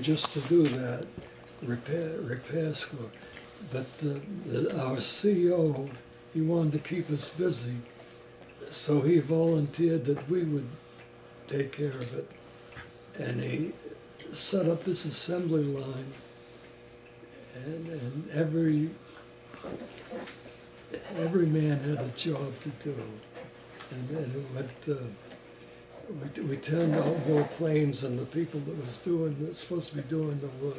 just to do that repair school. But our CEO, he wanted to keep us busy, so he volunteered that we would take care of it. And he set up this assembly line, and every man had a job to do. And then we turned out more planes than the people that was supposed to be doing the work.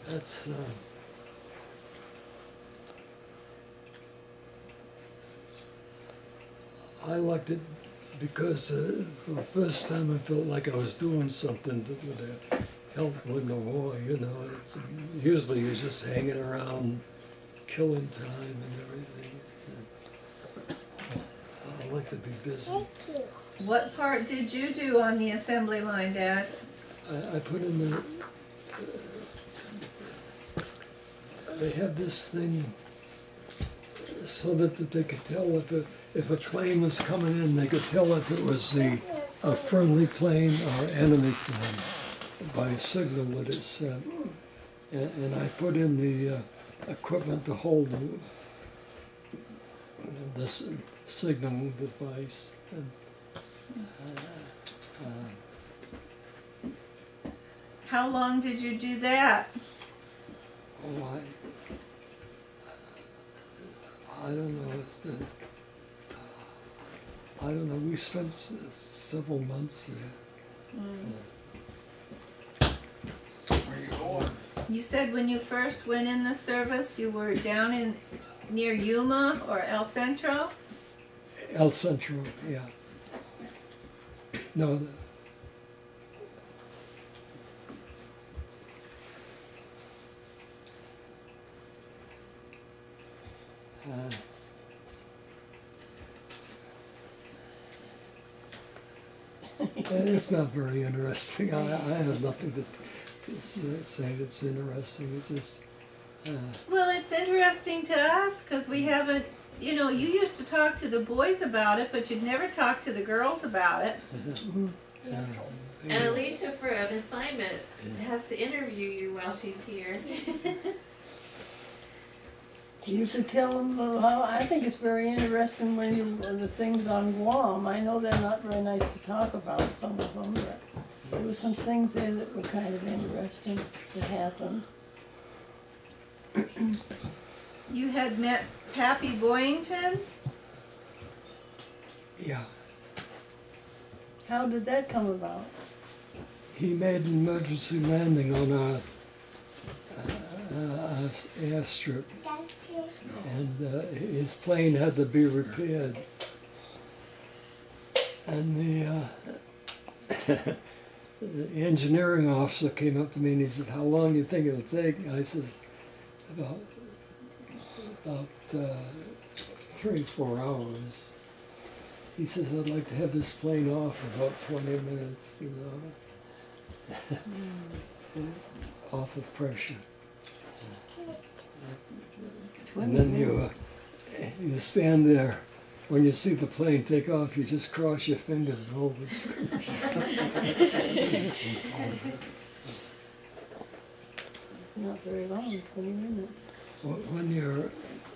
That's I liked it because for the first time I felt like I was doing something that would help win the war. You know, usually you're just hanging around, killing time and everything. I like to be busy. What part did you do on the assembly line, Dad? I put in the. They had this thing so that they could tell if a plane was coming in, they could tell if it was a friendly plane or enemy plane by a signal that it sent. And I put in the equipment to hold this signal device. And, how long did you do that? Oh, I don't know. I don't know. We spent several months there. Where you going? You said when you first went in the service, you were down near Yuma or El Centro? El Centro, yeah. No. It's not very interesting. I have nothing to say that's interesting. It's just. Well, it's interesting to us because we haven't. You know, you used to talk to the boys about it, but you'd never talk to the girls about it. And Alicia, for an assignment, has to interview you while she's here. You can tell them how, I think it's very interesting when the things on Guam. I know they're not very nice to talk about, some of them, but there were some things there that were kind of interesting that happened. You had met Pappy Boyington? Yeah. How did that come about? He made an emergency landing on our airstrip, and his plane had to be repaired. And the engineering officer came up to me and he said, "How long do you think it'll take?" And I says, about 3 or 4 hours. He says, "I'd like to have this plane off for about 20 minutes, you know, off of pressure." And then you stand there. When you see the plane take off, you just cross your fingers and hope it's. Not very long, 20 minutes.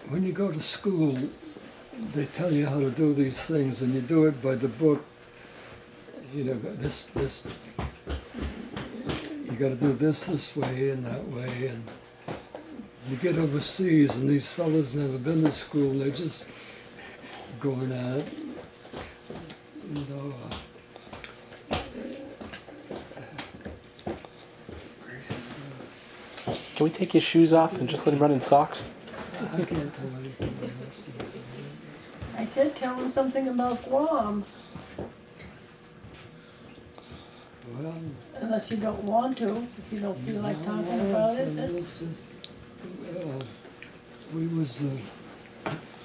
When you go to school, they tell you how to do these things, and you do it by the book. You know, this. You got to do this way and that way, and you get overseas, and these fellas never been to school. They're just going at it, you know. Can we take his shoes off and just let him run in socks? I can't tell anything else. I said tell him something about Guam. Well, unless you don't want to, if you don't feel like talking about it. That's... we was,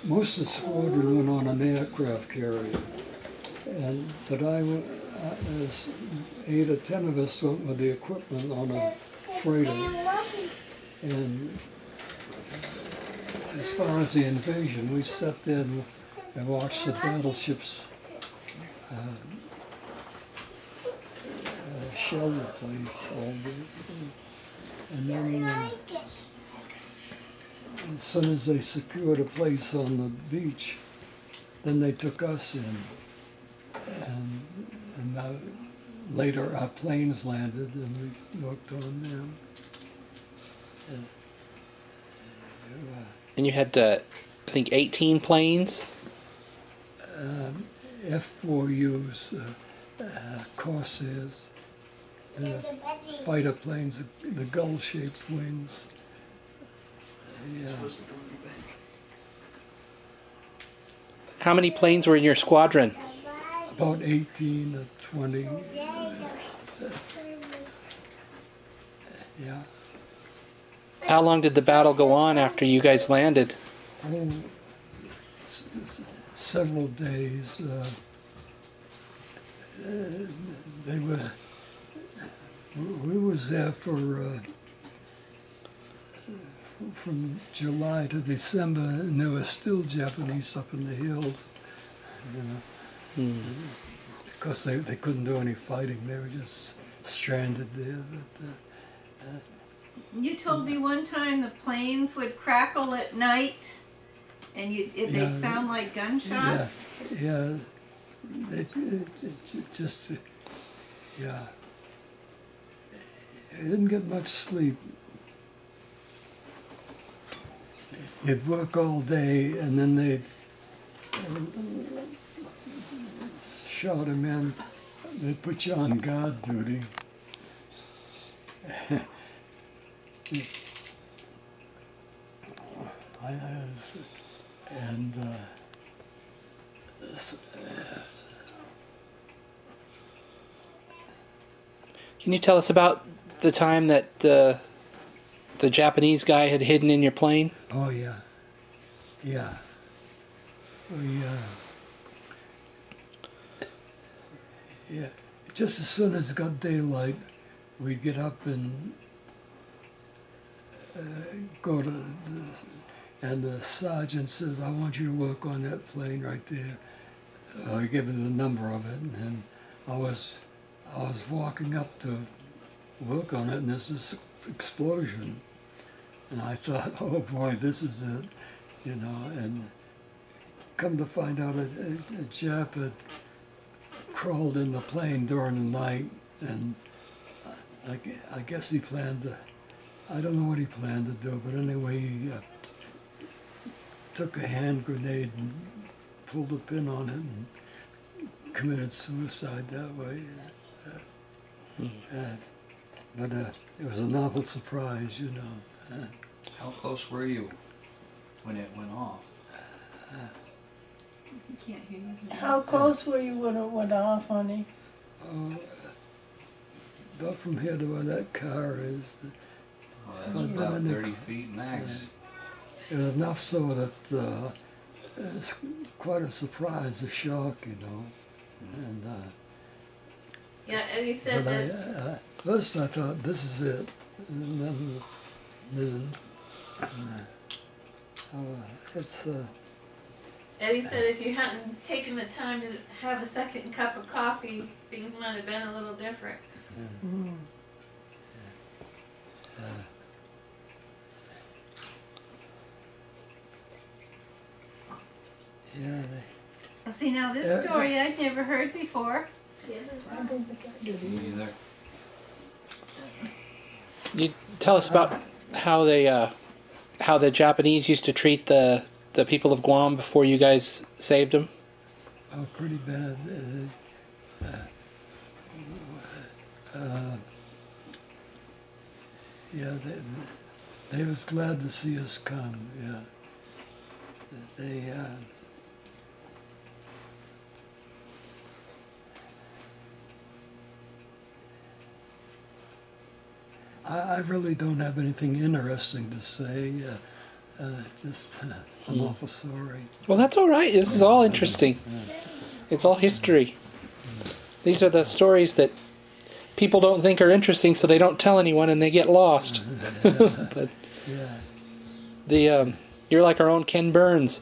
most of the squadron went on an aircraft carrier, but 8 or 10 of us went with the equipment on a freighter. And as far as the invasion, we sat there and watched the battleships shell the place all day. And then as soon as they secured a place on the beach, then they took us in. And later our planes landed and we worked on them. And you had, I think, 18 planes? F4U's Corsairs, fighter planes, the gull-shaped wings. Yeah. How many planes were in your squadron? About 18 to 20. Yeah. How long did the battle go on after you guys landed? Oh, several days. They were. We was there for from July to December, and there were still Japanese up in the hills. You know, because they couldn't do any fighting; they were just stranded there. But, You told me one time the planes would crackle at night, and they'd sound like gunshots. Yeah. Just, yeah. I didn't get much sleep. You'd work all day, and then they'd shot him in. They'd put you on guard duty. Can you tell us about the time that the Japanese guy had hidden in your plane? Oh yeah, yeah. Yeah. Just as soon as it got daylight, we'd get up and go to and the sergeant says, "I want you to work on that plane right there." I gave him the number of it, and I was walking up to work on it, and there's this explosion, and I thought, "Oh boy, this is it," you know. And come to find out, a Jap had crawled in the plane during the night, and I guess he planned to. I don't know what he planned to do, but anyway, he took a hand grenade and pulled a pin on it and committed suicide that way. But it was a novel surprise, you know. How close were you when it went off? I can't hear you. How close were you when it went off, honey? About from here to where that car is. Well, that's about 30 feet max. It was enough so that it was quite a surprise, a shock, you know. And Yeah, and he said but that. first I thought, this is it. And then it's... And he said if you hadn't taken the time to have a second cup of coffee, things might have been a little different. Yeah, Well, see, now this story I'd never heard before. I don't think I did Me either. You tell us about how the Japanese used to treat the people of Guam before you guys saved them. oh, pretty bad. Yeah, they was glad to see us come. Yeah, they. I really don't have anything interesting to say. I'm awful sorry. Well, that's all right. This is all interesting. It's all history. These are the stories that people don't think are interesting, so they don't tell anyone, and they get lost. But Yeah. you're like our own Ken Burns.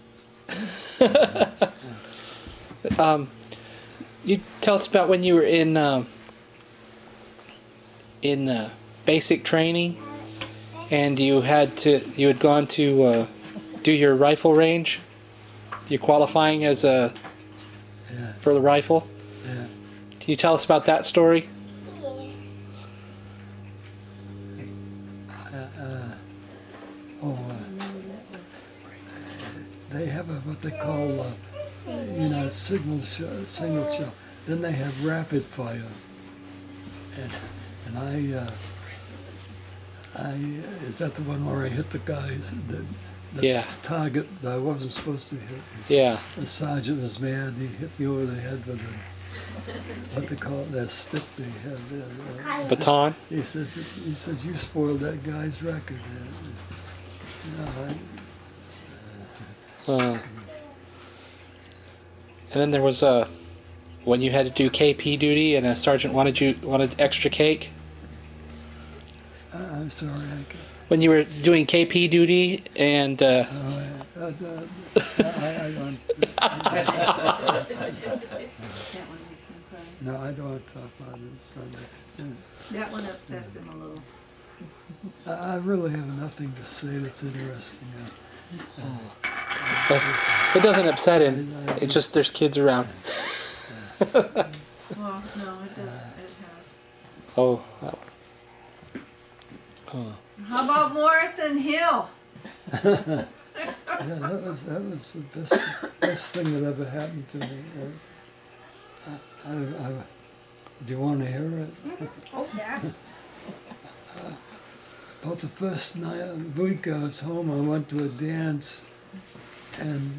You tell us about when you were in in basic training, and you had gone to do your rifle range. You're qualifying as a Yeah. for the rifle. Yeah. Can you tell us about that story? They have what they call, single shell. Then they have rapid fire, and I is that the one where I hit the guys? The Yeah. target that I wasn't supposed to hit. Yeah. The sergeant was mad. He hit me over the head with what they call it, that stick they have there. Baton. He says you spoiled that guy's record. And then there was when you had to do KP duty, and a sergeant wanted extra cake. I'm sorry. When you were doing KP duty, and I don't. No, I don't want to talk about it. That one upsets him a little. I really have nothing to say that's interesting. but it doesn't upset him. It's just there's kids around. Well, no, it does. It has. Oh. That one. How about Morrison Hill? Yeah, that was the best thing that ever happened to me. Do you want to hear it? Oh, yeah. About the first week I was home, I went to a dance, and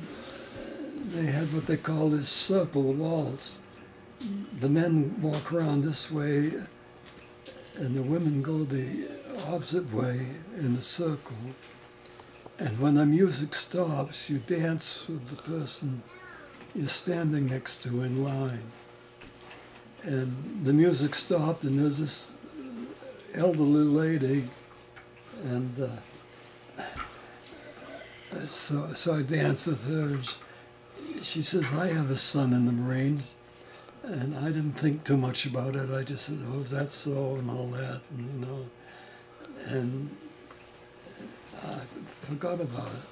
they had what they call this circle waltz. The men walk around this way, and the women go the opposite way in the circle. And when the music stops, you dance with the person you're standing next to in line. And the music stopped, and there's this elderly lady, and so I danced with her. She says, I have a son in the Marines, and I didn't think too much about it. I just said, oh, is that so, and all that, and, and I forgot about it.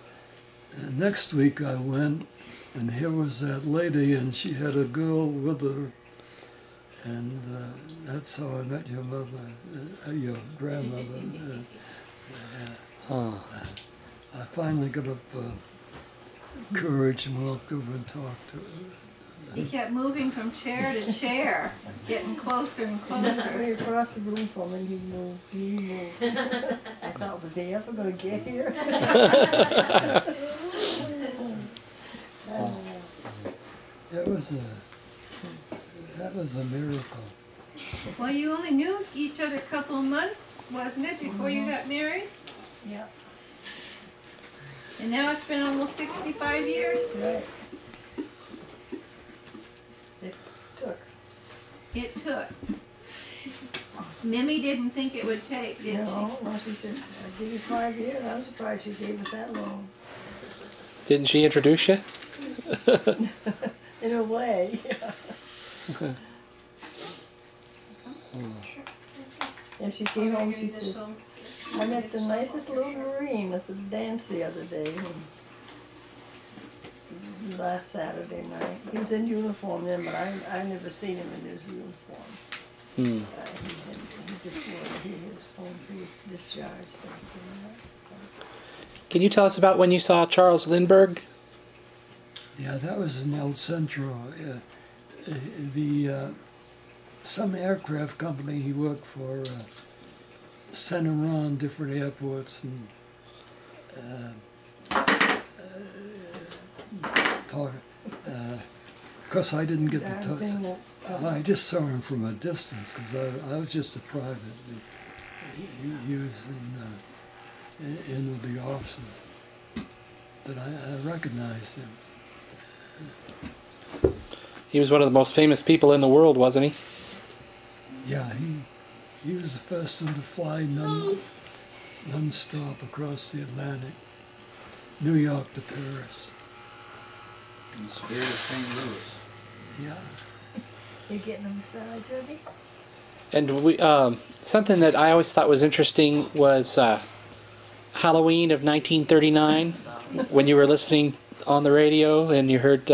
And next week I went, and here was that lady, and she had a girl with her, and that's how I met your mother, your grandmother. I finally got up courage and walked over and talked to her. He kept moving from chair to chair, getting closer and closer. Way across the room from him, he moved. I thought, was he ever going to get here? That was a miracle. Well, you only knew each other a couple of months, wasn't it, before you got married? Yeah, And now it's been almost 65 years. right. It took. It took. Mimi didn't think it would take, did she? No, she said, I'll give you 5 years. I'm surprised she gave us that long. Didn't she introduce you? In a way, yeah. And she came home, she says, I met the nicest little Marine at the dance the other day, last Saturday night. He was in uniform then, but I never seen him in his uniform. He just he was home, he was discharged. Can you tell us about when you saw Charles Lindbergh? Yeah, that was in El Centro. Some aircraft company he worked for sent him around different airports and talk. Of course, I didn't get to talk. I just saw him from a distance because I was just a private. He was in the offices, but I recognized him. He was one of the most famous people in the world, wasn't he? Yeah, he was the first one to fly non-stop across the Atlantic, New York to Paris. In the spirit of St. Louis. Yeah. You getting a massage, Eddie? And we something that I always thought was interesting was Halloween of 1939, when you were listening on the radio and you heard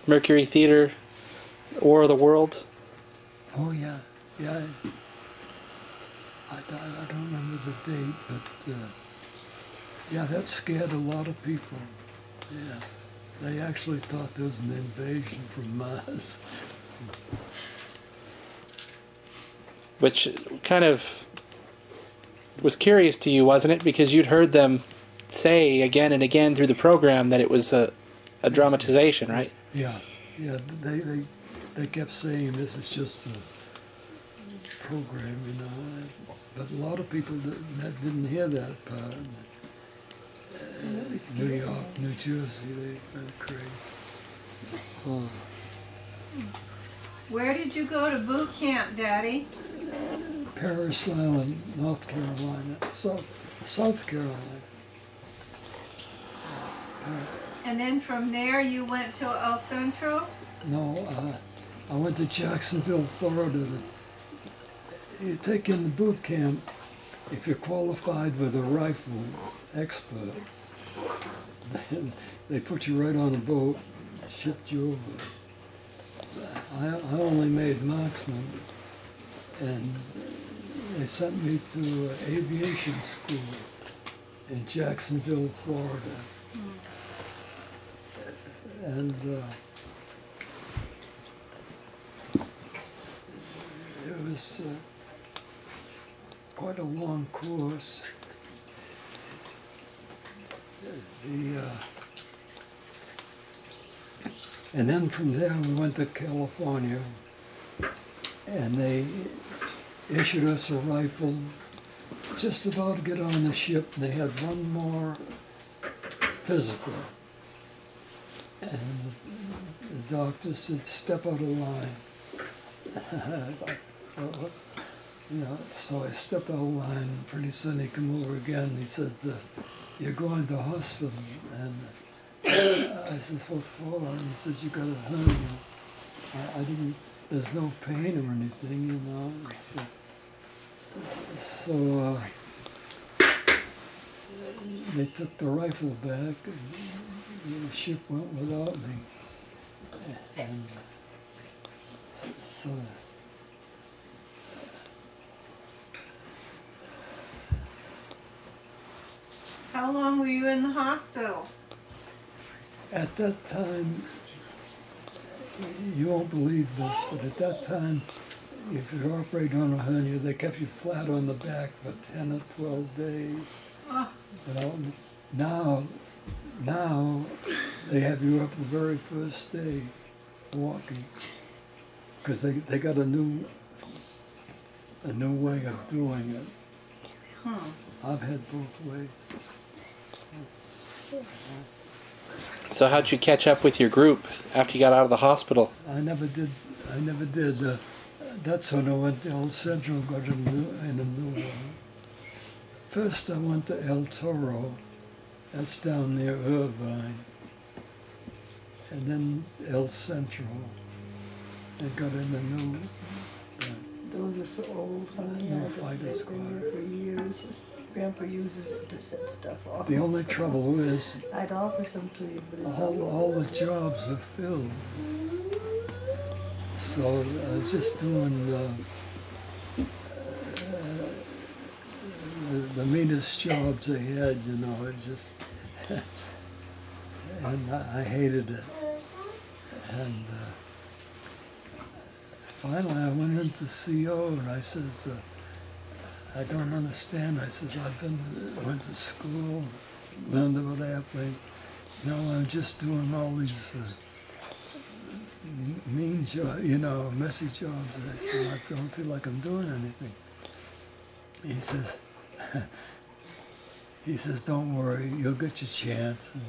Mercury Theater, War of the Worlds. Oh yeah, yeah. I don't remember the date, but yeah, that scared a lot of people. Yeah, they actually thought there was an invasion from Mars. Which kind of was curious to you, wasn't it? Because you'd heard them say again and again through the program that it was a dramatization, right? Yeah, yeah. They kept saying this is just a program, you know. But a lot of people didn't hear that part. New York, New Jersey, they went crazy. Where did you go to boot camp, Daddy? Parris Island, North Carolina, South Carolina. And then from there you went to El Centro? No, I went to Jacksonville, Florida. You take in the boot camp, if you're qualified with a rifle expert, then they put you right on a boat, shipped you over. I only made marksman, and they sent me to aviation school in Jacksonville, Florida. And it was quite a long course. And then from there we went to California, and they issued us a rifle just about to get on the ship. They had one more physical, and the doctor said, "Step out of line." You know, so I stepped out of line. Pretty soon he came over again. He said, "You're going to hospital." And I said, "What for?" And he says, "You got a hernia." I didn't. There's no pain or anything, you know. So they took the rifle back, and the ship went without me. And so How long were you in the hospital? at that time, you won't believe this, but at that time, if you operate on a hernia, they kept you flat on the back for 10 or 12 days. Oh. Well, now they have you up the very first day walking, because they got a new way of doing it. I've had both ways. So how'd you catch up with your group after you got out of the hospital? I never did. That's when I went to El Centro, got in a new one. First I went to El Toro, that's down near Irvine, and then El Centro, and got in a new Those are so old. new Fighter Squadron. For years. Grandpa uses it to set stuff off. The only trouble is I'd offer some to you, but it's all the jobs are filled. So I was just doing the meanest jobs they had, you know. It just, and I hated it. And finally, I went into CO and I says, "I don't understand." I says, went to school, learned about airplanes. No, I'm just doing all these mean jobs, you know, messy jobs. I said, "I don't feel like I'm doing anything." He says, "Don't worry, you'll get your chance." And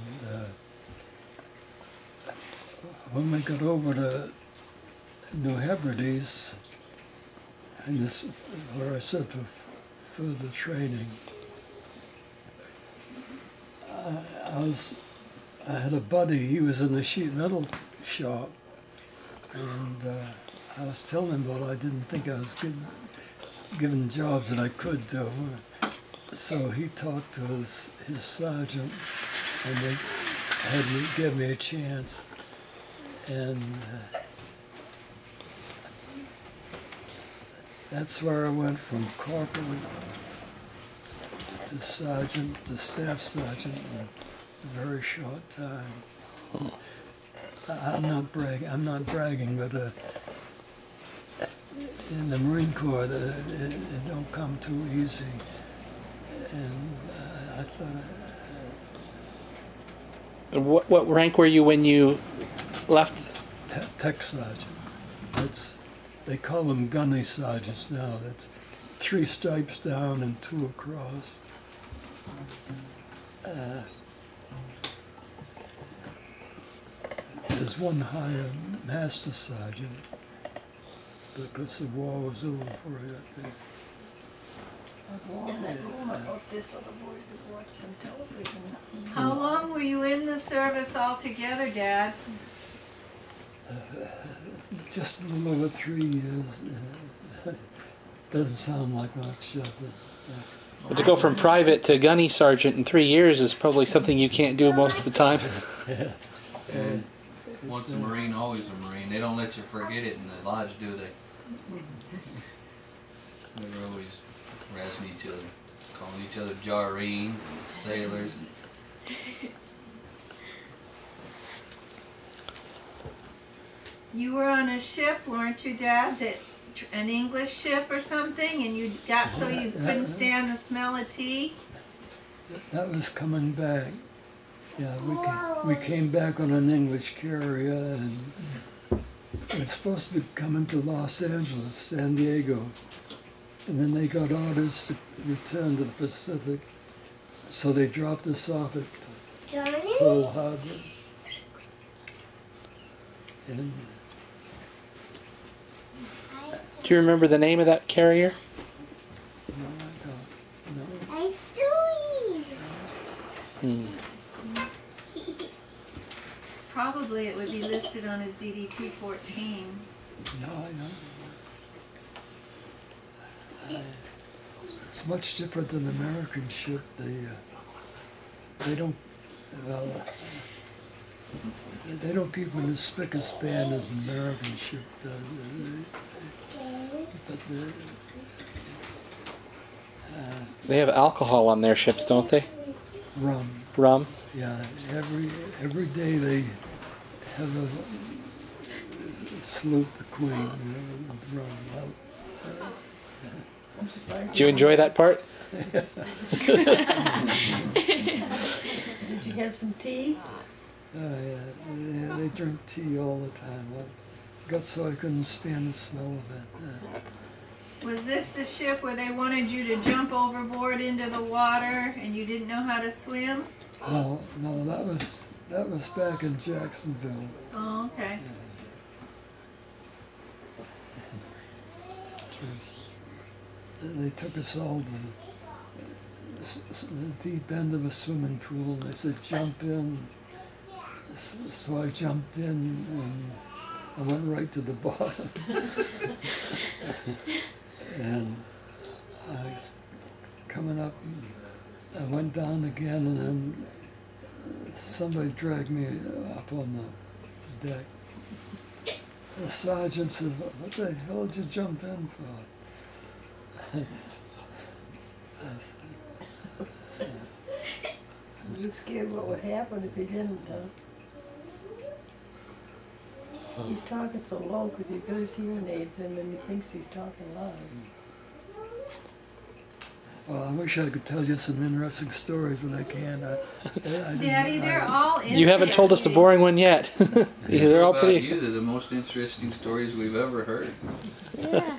when we got over to New Hebrides, and this, where I said for further training, I had a buddy. He was in the sheet metal shop, and I was telling him, well, I didn't think I was getting given jobs that I could do. So he talked to his sergeant, and they gave me a chance. And that's where I went from corporal to sergeant to staff sergeant in a very short time. I'm not bragging, but in the Marine Corps, it don't come too easy. And I thought. What rank were you when you left? Tech sergeant. They call them gunny sergeants now. That's 3 stripes down and 2 across. There's one higher, master sergeant, because the war was over for it. I'll go on that room about this so the boys could watch some television. How long were you in the service altogether, Dad? Just a little over 3 years. Doesn't sound like much, does it? But to go from private to gunny sergeant in 3 years is probably something you can't do most of the time. And once a Marine, always a Marine. They don't let you forget it in the lodge, do they? They're always harassing each other, calling each other jareen, sailors. You were on a ship, weren't you, Dad? An English ship or something, and you got so you couldn't stand the smell of tea? That was coming back. Yeah, we came back on an English carrier, and we were supposed to be coming to Los Angeles, San Diego, and then they got orders to return to the Pacific, so they dropped us off at Pearl Harbor. And Do you remember the name of that carrier? no, I don't. No. Probably it would be listed on his DD-214. No, I don't. It's much different than an American ship. They don't. Well, they don't keep them as spick and span as an American ship does. But They have alcohol on their ships, don't they? rum. Rum? Yeah, every day they have a salute the Queen with rum. I'm surprised. Did you enjoy that part? Did you have some tea? Yeah, they drink tea all the time. I got so I couldn't stand the smell of it. Was this the ship where they wanted you to jump overboard into the water and you didn't know how to swim? No, that was back in Jacksonville. Oh, okay. So, they took us all to the deep end of a swimming pool. They said, jump in. So I jumped in and I went right to the bottom. And I was coming up, I went down again, and then somebody dragged me up on the deck. The sergeant said, "What the hell did you jump in for?" You scared what would happen if he didn't, He's talking so low because he's got his hearing aids in and he thinks he's talking loud. Well, I wish I could tell you some interesting stories, but I can't. Daddy, they're all interesting. You haven't told us a boring one yet. They're all pretty. You, they're the most interesting stories we've ever heard. Yeah.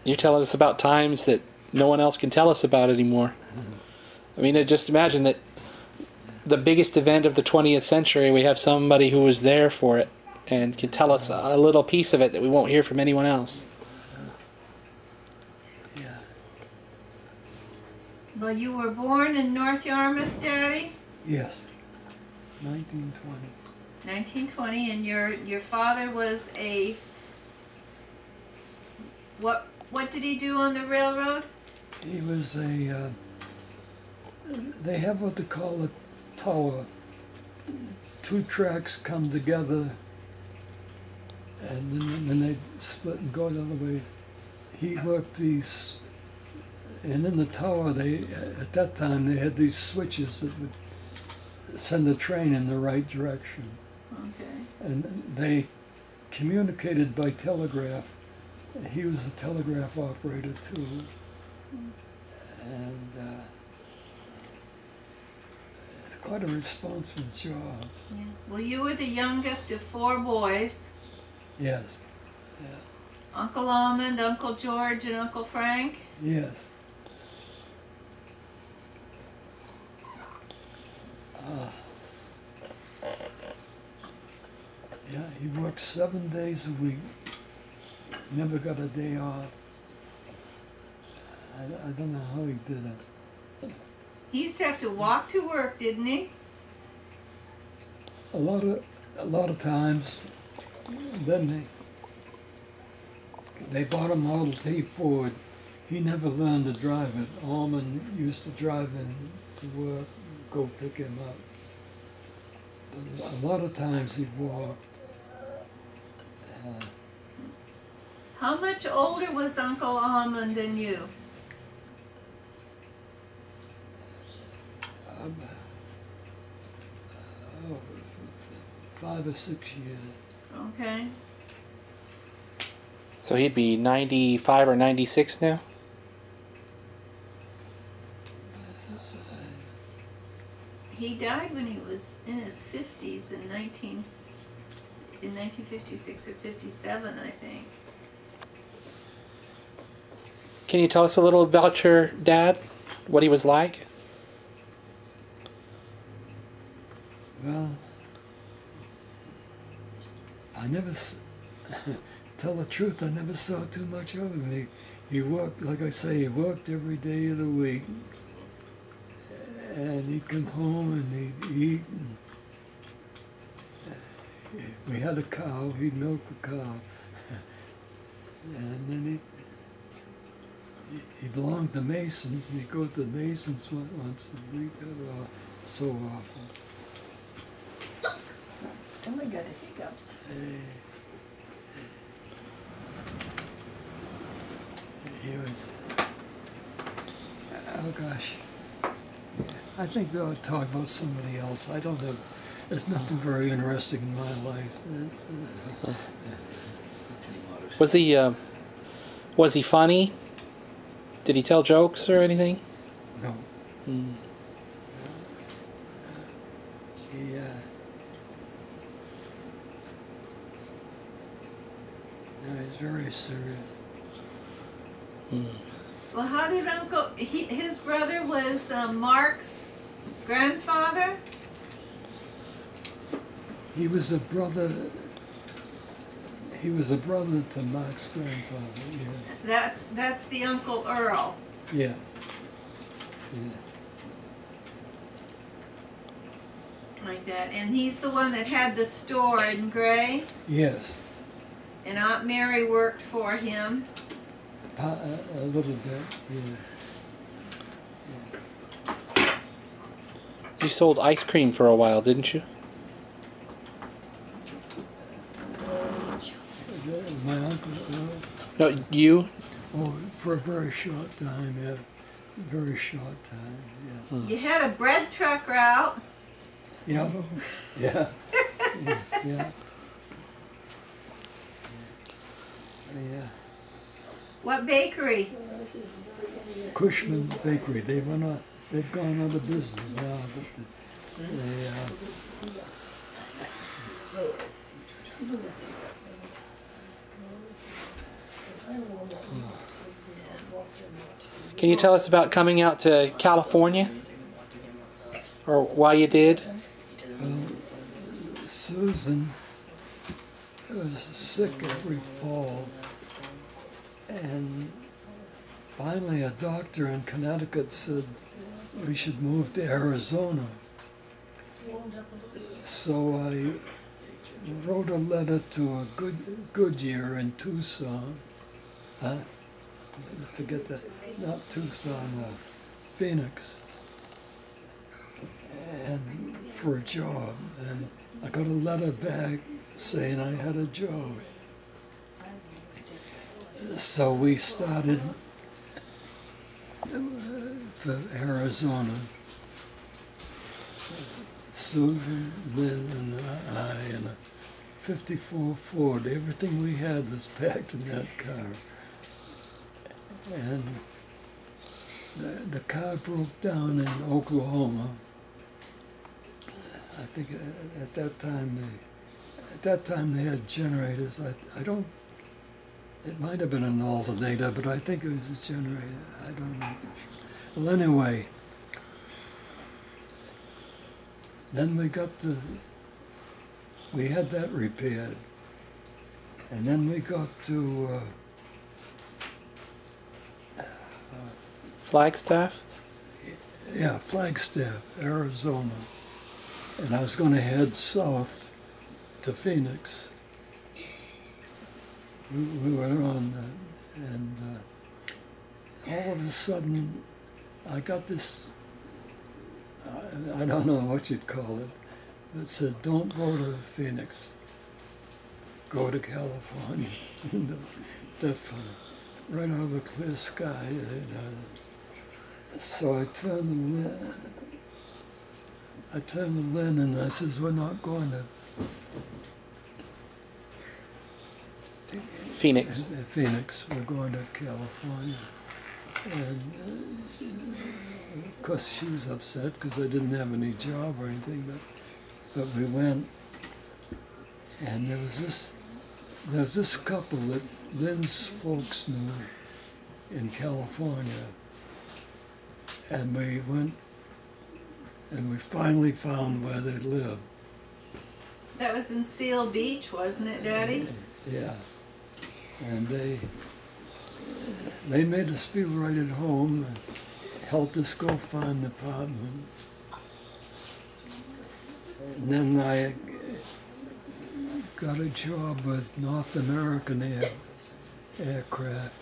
You're telling us about times that no one else can tell us about anymore. I mean, just imagine that the biggest event of the 20th century, we have somebody who was there for it and can tell us a little piece of it that we won't hear from anyone else. Yeah. Well, you were born in North Yarmouth, Daddy? Yes. 1920. 1920, and your father was a What did he do on the railroad? He was a, they have what they call a tower. Two tracks come together and then they split and go the other way. He worked these, and in the tower, at that time, they had these switches that would send the train in the right direction. Okay. And they communicated by telegraph. He was a telegraph operator too. And it's quite a responsible job. Yeah. Well, you were the youngest of 4 boys. Yes. Uncle Almond, Uncle George, and Uncle Frank. Yes. Yeah, he worked 7 days a week. Never got a day off. I don't know how he did it. He used to have to walk to work, didn't he? A lot of times, then they bought a Model T Ford. He never learned to drive it. Almond used to drive in to work, go pick him up. But a lot of times he walked. How much older was Uncle Almond than you? Um, 5 or 6 years. Okay. So he'd be 95 or 96 now? He died when he was in his 50s in 1956 or 57, I think. Can you tell us a little about your dad? What he was like? Well, I never, tell the truth, I never saw too much of him. He worked, like I say, he worked every day of the week. And he'd come home and he'd eat. And we had a cow, he'd milk the cow. And then he belonged to Masons, and he'd go to the Masons once a week. Oh, so awful. Oh my God, hiccups. He was, oh gosh. I think we ought to talk about somebody else. I don't know. There's nothing very interesting in my life. Was he funny? Did he tell jokes or anything? No. Mm. No, he's very serious. Mm. Well, how did his brother was Mark's grandfather? He was a brother. He was a brother to Mark's grandfather. Yeah. That's the Uncle Earl. Yes. Yeah. Like that. And he's the one that had the store in Gray. Yes. And Aunt Mary worked for him. A little bit. Yeah. You sold ice cream for a while, didn't you? My uncle. No, you? Oh, for a very short time. Yeah. Very short time. Yeah. You had a bread truck route. Yeah. Yeah. Yeah. Yeah. What bakery? Cushman Bakery. They've gone out of business now, but Can you tell us about coming out to California? Or why you did? Susan was sick every fall, and finally a doctor in Connecticut said we should move to Arizona. So I wrote a letter to a Goodyear in Tucson Huh? Forget that. Not Tucson, Phoenix. And for a job. And I got a letter back saying I had a job. So we started for Arizona. Susan, Lynn, and I, and a 54 Ford. Everything we had was packed in that car. And the car broke down in Oklahoma. I think at that time they had generators. I don't. It might have been an alternator, but I think it was a generator. I don't know. Well, anyway, then we had that repaired, and then we got to Flagstaff? yeah, Flagstaff, Arizona, and I was going to head south to Phoenix. We were on, and all of a sudden, I got this, I don't know what you'd call it, that says, don't go to Phoenix, go to California. That funny, right out of a clear sky. So I turned to Lynn and I says, we're not going to Phoenix. Phoenix, we're going to California. And of course she was upset because I didn't have any job or anything, but we went, and there was this couple that Lynn's folks knew in California, and we went, and we finally found where they lived. That was in Seal Beach, wasn't it, Daddy? Yeah. And they made us feel right at home and helped us go find the apartment. And then I got a job with North American Aircraft.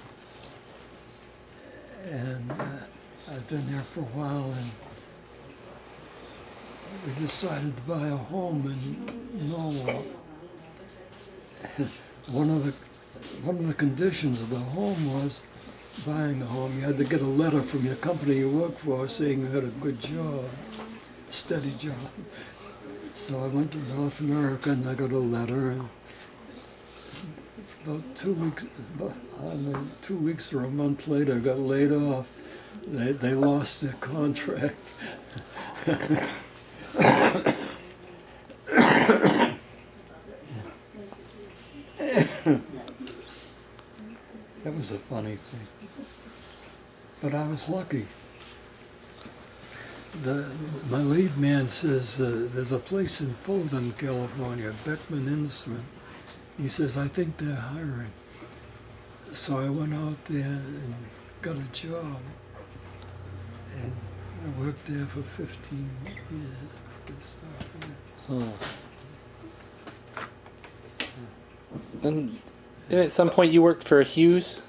And I've been there for a while, and we decided to buy a home in Norwalk. One of the conditions of the home was buying a home. You had to get a letter from your company you worked for saying you had a good job, steady job. So I went to North America and I got a letter, and about 2 weeks or a month later I got laid off. They lost their contract. That was a funny thing. But I was lucky. My lead man says there's a place in Fulton, California, Beckman Instrument. He says, I think they're hiring. So I went out there and got a job. And I worked there for 15 years. Oh. And at some point you worked for Hughes?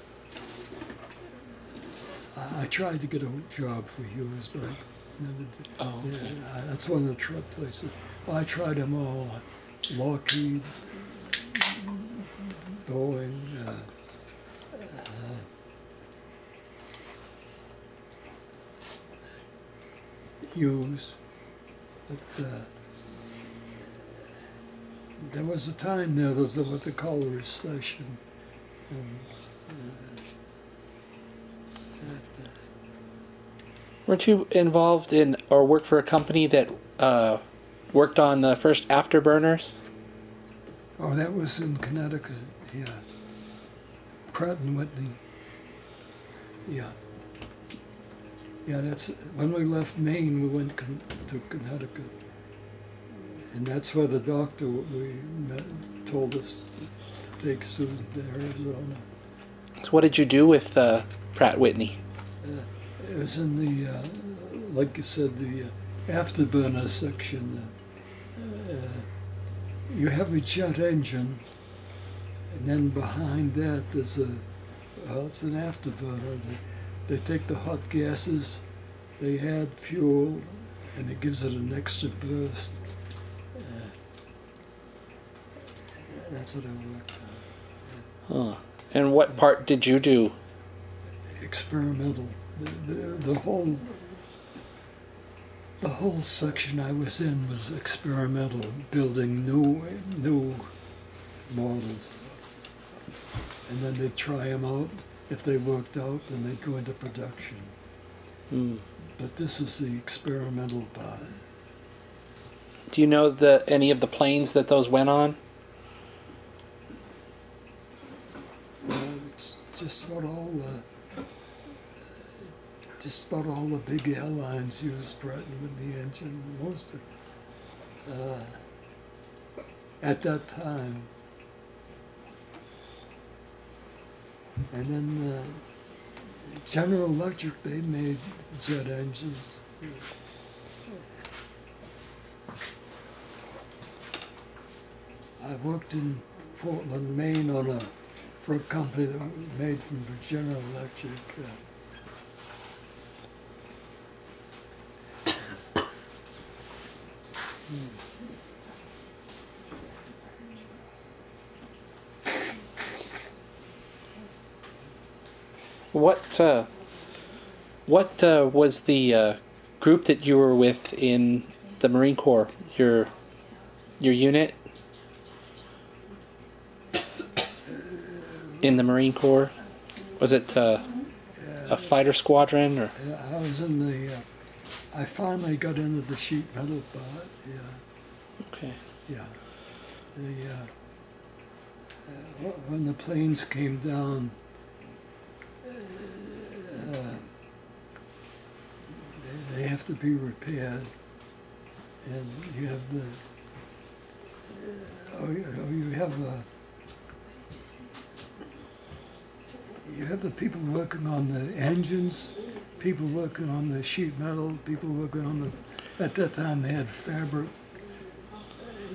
I tried to get a job for Hughes, but I never did. Oh, okay. Yeah, that's one of the truck places. Well, I tried them all. Lockheed, Boeing, Hughes. But there was a time there was what they call a recession. And, Weren't you involved in or worked for a company that worked on the first afterburners? oh, that was in Connecticut, yeah. Pratt and Whitney. Yeah. Yeah, that's when we left Maine, we went to Connecticut. And that's where the doctor we met told us to take Susan to Arizona. So what did you do with Pratt Whitney? It was in the, like you said, the afterburner section. You have a jet engine, and then behind that there's a well, it's an afterburner. They take the hot gases, they add fuel, and it gives it an extra burst. That's what I worked on. Huh. And what part did you do? Experimental. The whole section I was in was experimental, building new models. And then they'd try them out. If they worked out, then they'd go into production. But this is the experimental part. Do you know any of the planes that those went on? It's just about all the big airlines use Breton with the engine. Most of at that time. And then General Electric, they made jet engines. I worked in Portland, Maine for a company that was made from General Electric. What was the group that you were with in the Marine Corps? Your unit in the Marine Corps? Was it a fighter squadron or? I was in the. I finally got into the sheet metal part. Yeah. Okay. Yeah. When the planes came down, they have to be repaired, and you have you have the people working on the engines, people working on the sheet metal, people working on the. At that time, they had fabric,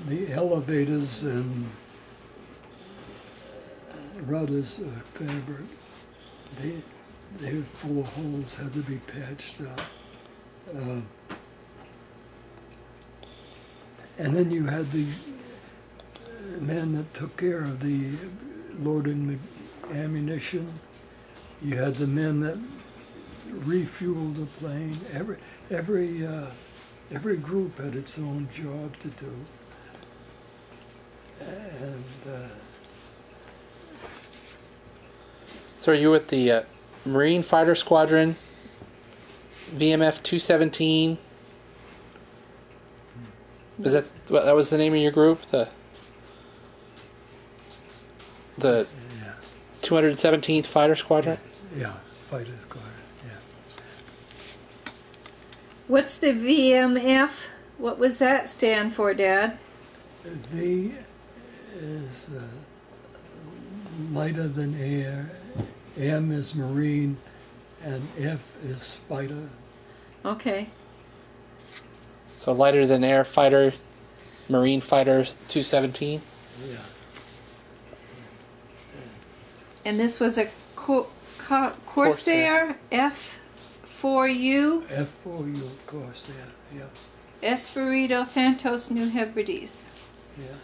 the elevators and rudders fabric. They were full of holes, had to be patched up. And then you had the men that took care of the loading the ammunition. You had the men that refueled the plane. Every group had its own job to do. And so are you with the Marine Fighter Squadron, VMF 217? Was that was the name of your group? The yeah. 217th Fighter Squadron? Yeah, Fighter Squadron, yeah. What's the VMF? What was that stand for, Dad? V is lighter than air, M is marine, and F is fighter. Okay. So lighter than air fighter, Marine Fighter 217? Yeah. And this was a Corsair F4U? F4U Corsair, yeah. Espiritu Santos New Hebrides. Yeah.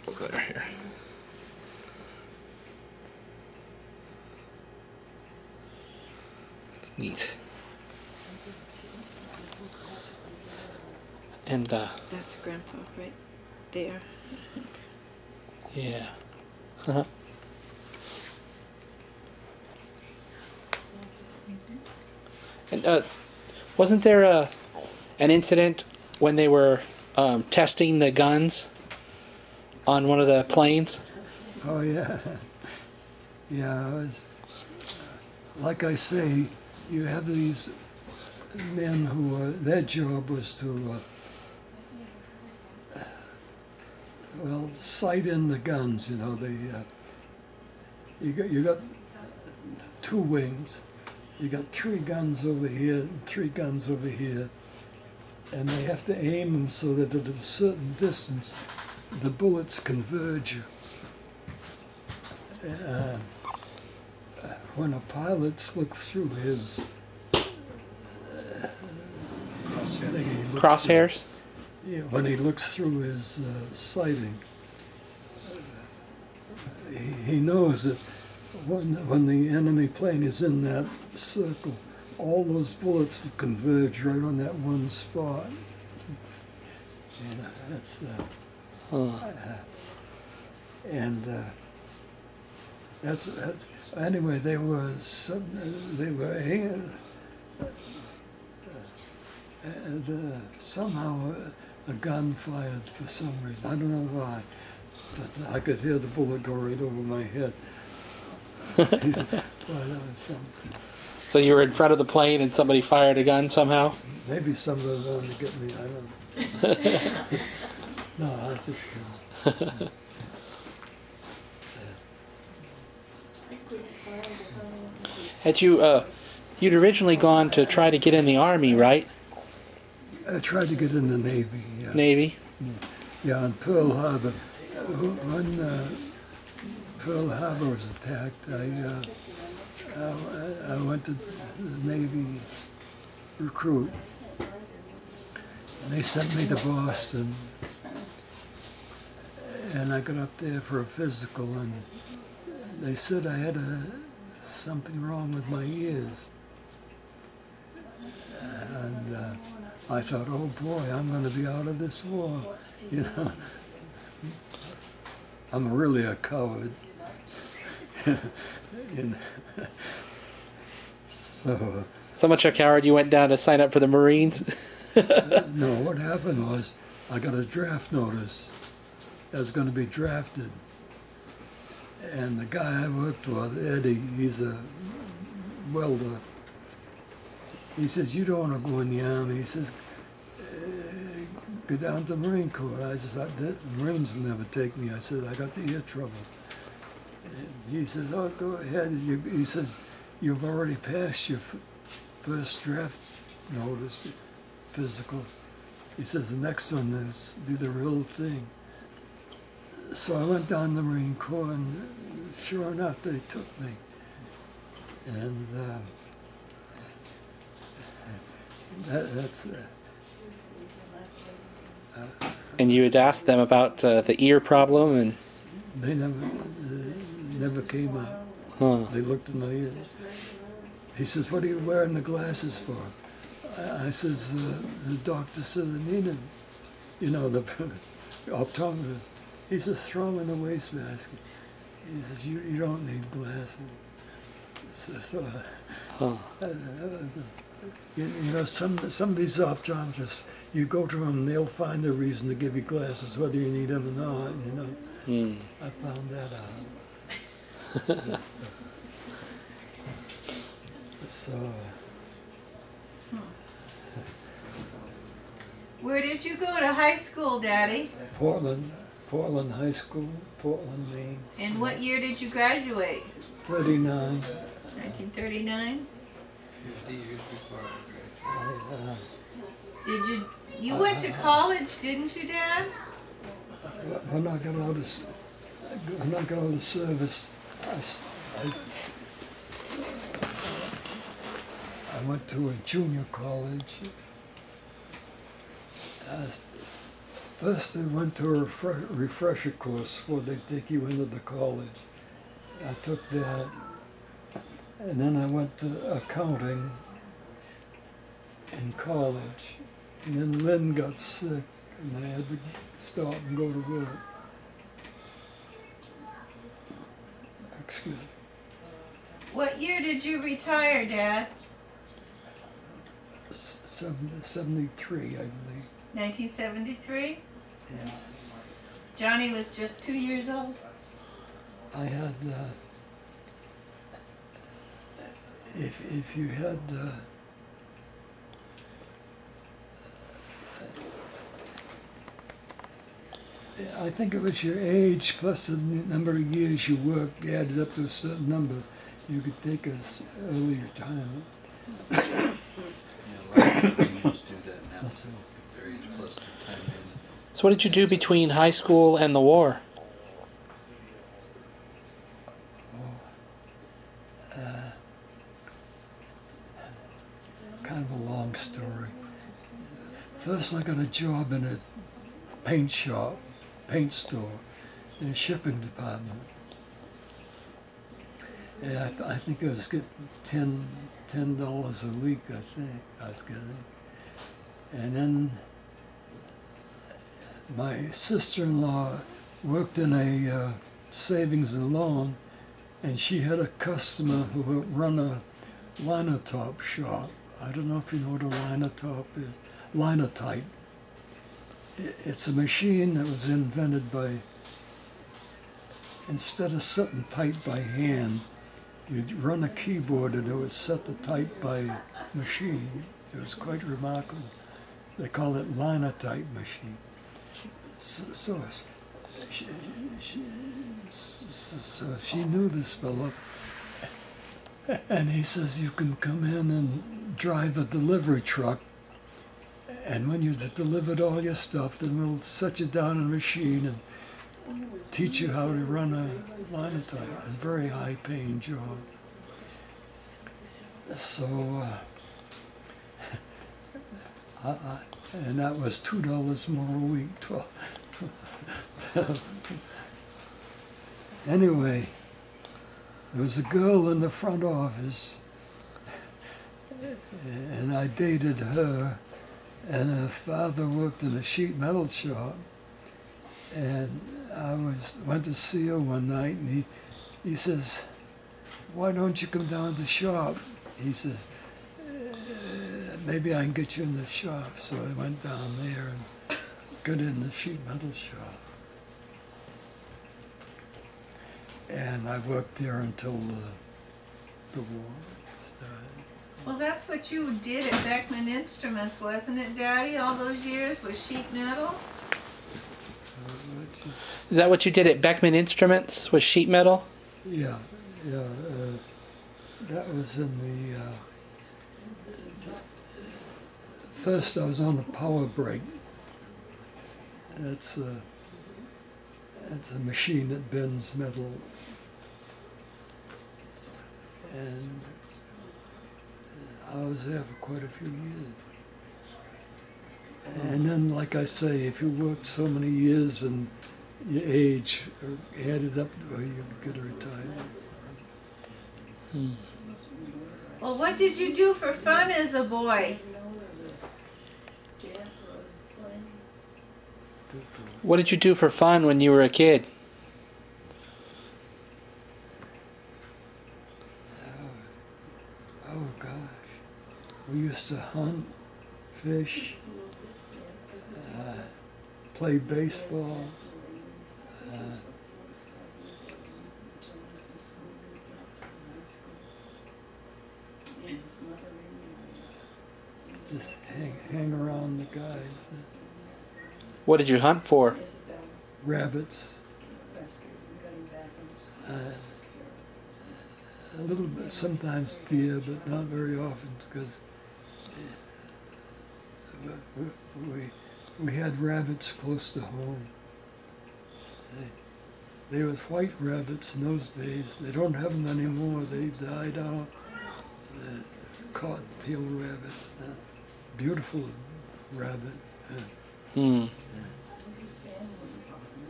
We'll go to here. That's neat. And That's Grandpa right there. yeah. Uh-huh. And wasn't there an incident when they were testing the guns on one of the planes? Oh, yeah. Yeah, it was, like I say, you have these men who, their job was to, well, sight in the guns, you know, you got two wings. You got 3 guns over here and 3 guns over here, and they have to aim them so that at a certain distance the bullets converge when a pilot looks through his Crosshairs? Yeah, when he looks through his sighting, he knows that when the enemy plane is in that circle, all those bullets converge right on that one spot. And that's that's anyway. They were somehow a gun fired for some reason. I don't know why, but I could hear the bullet go right over my head. Well, that was something. So you were in front of the plane and somebody fired a gun somehow? Maybe somebody wanted to get me. I don't know. No, I was just kidding. Had you, you'd originally gone to try to get in the Army, right? I tried to get in the Navy. Yeah. Navy? Yeah, on Pearl Harbor. When Pearl Harbor was attacked, I went to the Navy recruit. And they sent me to Boston. And I got up there for a physical, and they said I had something wrong with my ears. And I thought, oh boy, I'm going to be out of this war. You know, I'm really a coward. You know? So much a coward you went down to sign up for the Marines? No, what happened was I got a draft notice. I was going to be drafted. And the guy I worked with, Eddie, he's a welder. He says, you don't want to go in the Army. He says, go down to the Marine Corps. I said, the Marines will never take me. I said, I got the ear trouble. And he says, oh, go ahead. He says, you've already passed your first draft notice, physical. He says, the next one is do the real thing. So I went down to the Marine Corps, and sure enough, they took me. And that's... And you had asked them about the ear problem, and They never came up. They looked at my ears. He says, what are you wearing the glasses for? I says, the doctor said I need them. You know, the optometrist. He says, throw them in the wastebasket. He says, you don't need glasses. You know, some of these optometrists, you go to them, they'll find a reason to give you glasses, whether you need them or not, you know. I found that out. So... Where did you go to high school, Daddy? Portland High School, Portland, Maine. And what year did you graduate? 39. 1939? 50 years before I graduated. You went to college, didn't you, Dad? When I got out of the service, I went to a junior college. First they went to a refresher course before they take you into the college. I took that, and then I went to accounting in college. And then Lynn got sick, and I had to stop and go to work. Excuse me. What year did you retire, Dad? 73, I believe. 1973? Yeah. Johnny was just 2 years old? I had, if you had, I think it was your age plus the number of years you worked added up to a certain number, you could take an early retirement. Yeah, a lot of unions do that now. That's all. Their age plus their time in. so what did you do between high school and the war? kind of a long story. First, I got a job in a paint shop, paint store, in a shipping department. And I think I was getting $10 a week, I think I was getting. And then my sister-in-law worked in a savings and loan, and she had a customer who would run a linotype shop. I don't know if you know what a linotype is. Linotype. It's a machine that was invented by, instead of setting type by hand, you'd run a keyboard and it would set the type by machine. It was quite remarkable. They call it linotype machine. So she knew this fellow, and he says, you can come in and drive a delivery truck, and when you've delivered all your stuff, then we'll set you down in a machine and teach you how to run a linotype. A very high-paying job. So, and that was $2 more a week. Anyway, there was a girl in the front office, and I dated her, and her father worked in a sheet metal shop, and I went to see her one night, and he says, why don't you come down to the shop? He says, maybe I can get you in the shop. So I went down there and got in the sheet metal shop. And I worked there until the war started. Well, that's what you did at Beckman Instruments, wasn't it, Daddy? All those years with sheet metal? Is that what you did at Beckman Instruments, was sheet metal? Yeah. That was in the... first I was on the power brake. It's a machine that bends metal. And I was there for quite a few years. And then, like I say, if you work so many years and your age added up, you get retired. Well, what did you do for fun as a boy? What did you do for fun when you were a kid? Oh gosh, we used to hunt, fish, play baseball. Just hang around the guys. What did you hunt for? Rabbits. A little bit, sometimes deer, but not very often, because we had rabbits close to home. They was white rabbits in those days. They don't have them anymore. They died out. Cotton-tailed rabbits. Beautiful rabbit.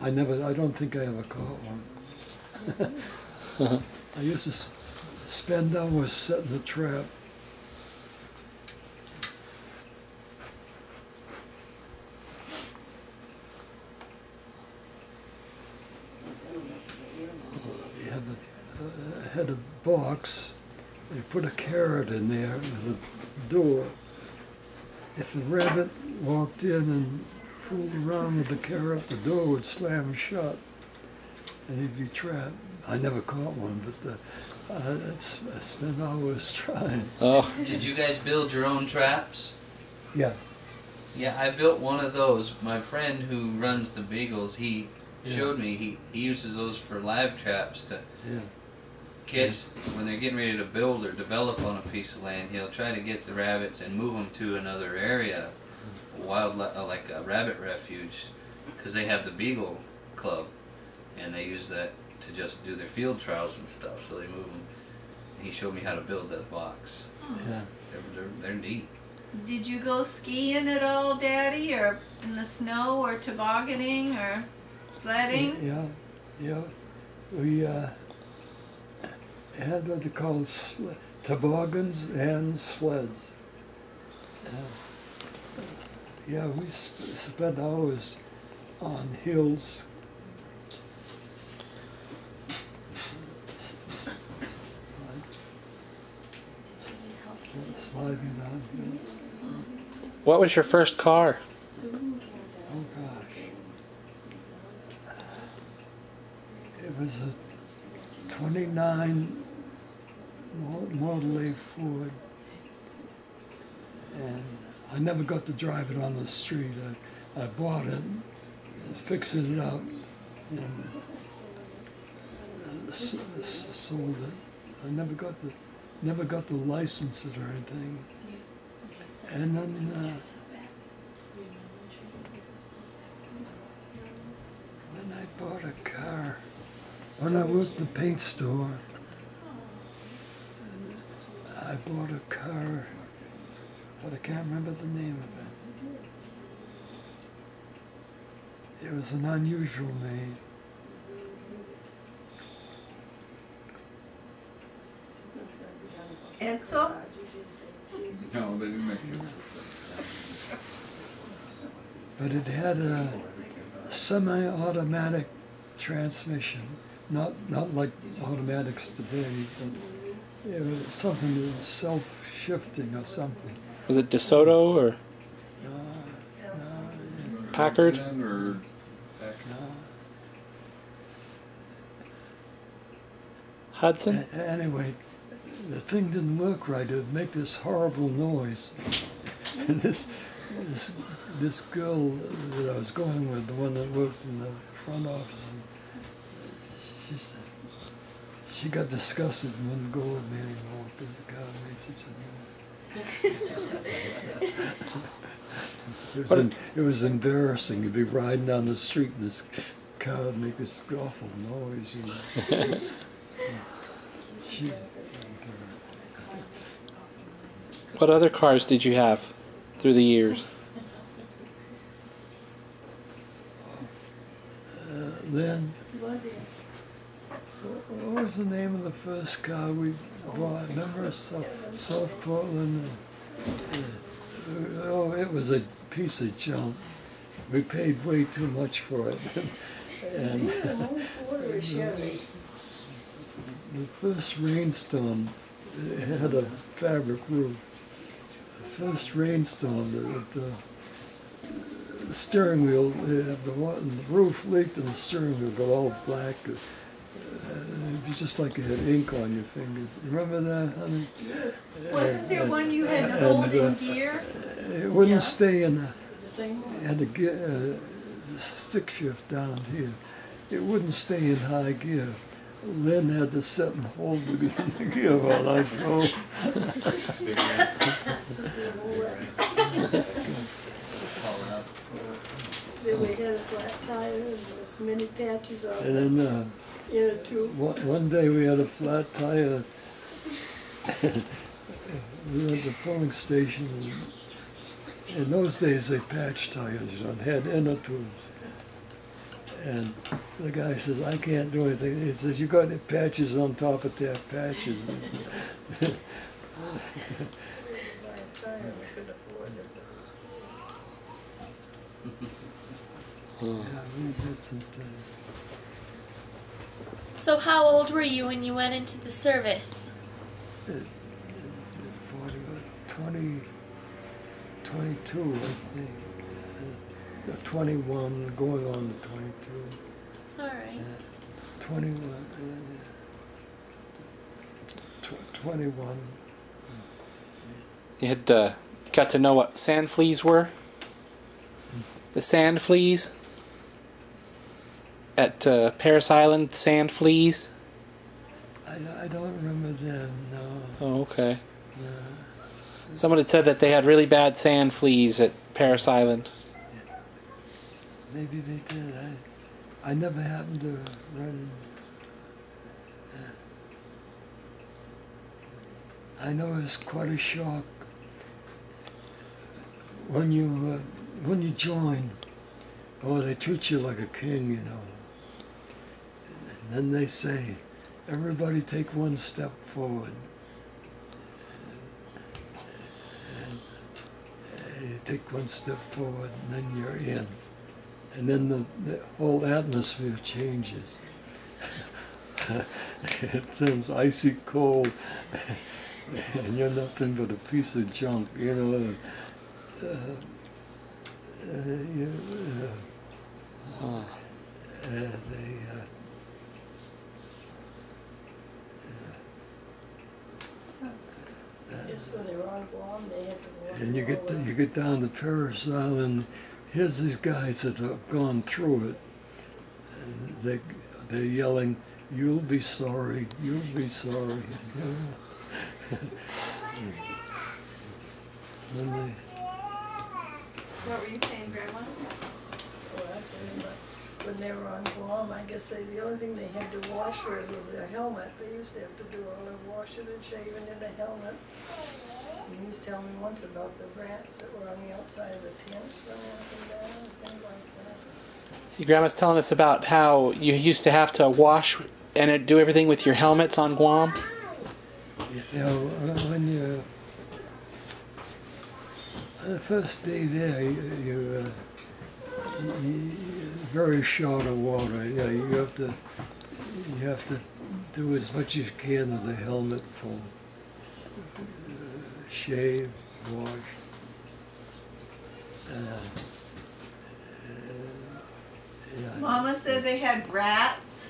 I don't think I ever caught one. I used to spend hours setting the trap. You have had a box, you put a carrot in there with a door. If a rabbit walked in and fooled around with the carrot, the door would slam shut and he'd be trapped. I never caught one, but I spent hours trying. Oh. Did you guys build your own traps? Yeah. Yeah, I built one of those. My friend who runs the Beagles, he showed me, he uses those for live traps to catch when they're getting ready to build or develop on a piece of land. He'll try to get the rabbits and move them to another area, like a rabbit refuge, because they have the Beagle Club, and they use that to just do their field trials and stuff. So they move them. And he showed me how to build that box. Yeah. They're neat. Did you go skiing at all, Daddy, or in the snow, or tobogganing, or sledding? Yeah. We had what they call toboggans and sleds. Yeah, we spent hours on hills. Sliding down. What was your first car? Oh gosh. It was a 29 Model A Ford. And I never got to drive it on the street. I bought it, fixed it up, and sold it. I never got the licenses or anything. And then I bought a car when I worked at the paint store. I bought a car, but I can't remember the name of it. It was an unusual name. Edsel? No, they didn't make it. But it had a semi-automatic transmission, not like automatics today, but it was something that was self-shifting or something. Was it DeSoto or No, Packard? Or no. Hudson? Anyway, the thing didn't work right. It would make this horrible noise. And this girl that I was going with, the one that worked in the front office, she said she got disgusted and wouldn't go with me anymore because the car made such a noise. It was embarrassing. You'd be riding down the street and this car would make this awful noise. You know. What other cars did you have through the years? Then, what was the name of the first car we bought? Remember South Portland? Oh, it was a piece of junk. We paid way too much for it. And the first rainstorm, it had a fabric roof. The first rainstorm, the steering wheel, the roof leaked and the steering wheel got all black. It'd be just like you had ink on your fingers. You remember that, honey? Yes. Wasn't there one you had to hold in gear? It wouldn't stay in the, The same one. you had to get stick shift down here. It wouldn't stay in high gear. Lynn had to sit and hold it in the gear while I drove. Then we had a flat tire and there was many patches on it. And then In it too. one day we had a flat tire. We were at the filling station. And in those days they patched tires, you know, and had inner tubes. And the guy says, I can't do anything. He says, you got any patches on top of that patches? Yeah, we did some things. So how old were you when you went into the service? 20, 22, I think. 21, going on to 22. All right. 21. 21. You had got to know what sand fleas were? The sand fleas? At Paris Island, sand fleas? I don't remember them, no. Oh, okay. No. Someone had said that they had really bad sand fleas at Paris Island. Maybe they did. I never happened to run. I know it was quite a shock. when you join, oh, they treat you like a king, you know. And then they say, everybody take one step forward. And you take one step forward, and then you're in. And then the whole atmosphere changes. It turns icy cold, and you're nothing but a piece of junk, you know. Yes, when they were on Guam, they had to walk. And you get down to Paris Island. Here's these guys that have gone through it. And they're yelling, "You'll be sorry. You'll be sorry." Then they, What were you saying, Grandma? Oh, I was saying, but when they were on Guam, I guess the only thing they had to wash with was their helmet. They used to have to do all their washing and shaving in a helmet. And he was telling me once about the rats that were on the outside of the tents running up and down and things like that. Your grandma's telling us about how you used to have to wash and do everything with your helmets on Guam. you know, when you on the first day there, you're very short of water. You know, you have to do as much as you can with the helmet full. Shave, wash. Yeah. Mama said they had rats.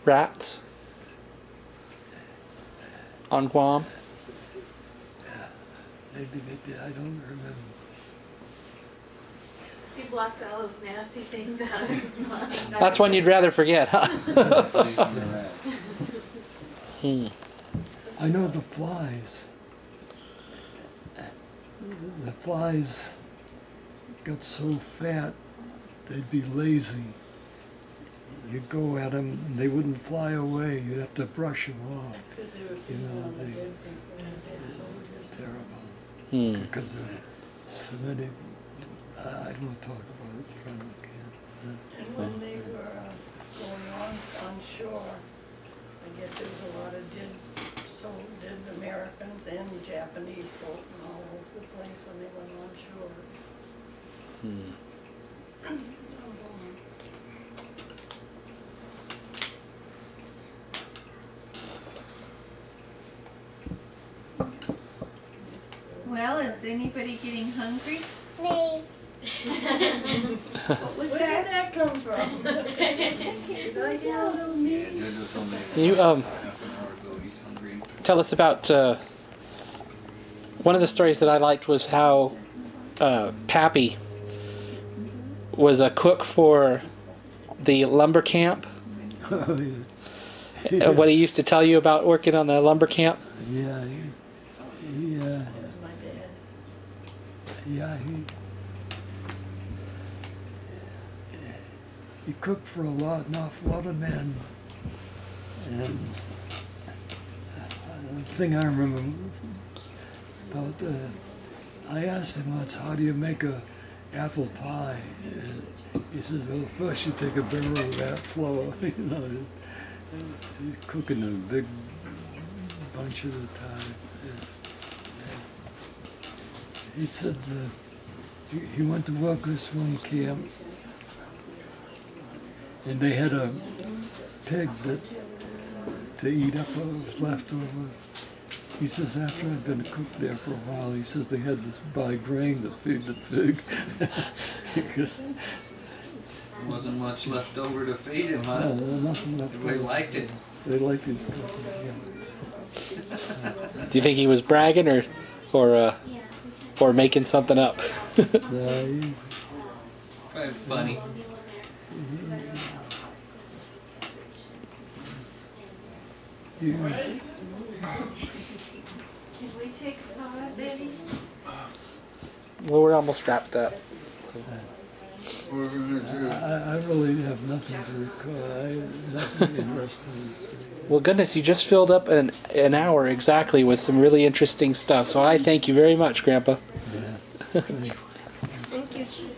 Rats on Guam. Maybe they did. I don't remember. He blocked all those nasty things out of his mind. That's one you'd rather forget, huh? I know the flies. The flies got so fat they'd be lazy. You'd go at them and they wouldn't fly away. You'd have to brush them off. That's because they were You feeding know, on the dead it's people. terrible. Hmm. Because there's so many. I don't want to talk about it in front of the kid. And when they were going on shore, I guess there was a lot of dead Americans and Japanese folk all over the place when they went on shore. Hmm. Well, is anybody getting hungry? Me. What was Where that? did that come from? Did I hear a little meat? Jojo told me You half an hour ago he's hungry. tell us about one of the stories that I liked was how Pappy was a cook for the lumber camp. What he used to tell you about working on the lumber camp. Yeah, That was my dad. he cooked for an awful lot of men. And the thing I remember about, I asked him once, how do you make a apple pie? And he said, well, first you take a barrel of that flour, you know, he's cooking a big bunch at a time. He said he went to work this one camp, and they had a pig to eat up what was left over. He says, after I'd been cooked there for a while, he says they had to buy grain to feed the pig. Because Wasn't much left over to feed him, huh? nothing left Everybody over. liked it. They liked his cooking, Do you think he was bragging or making something up? yeah. Probably funny. He was, Can we take a pause, Eddie? Well, we're almost wrapped up. we're gonna do. I really have nothing to recall. Nothing interesting. Well, goodness, you just filled up an hour exactly with some really interesting stuff. So I thank you very much, Grandpa. Yeah. Thank you.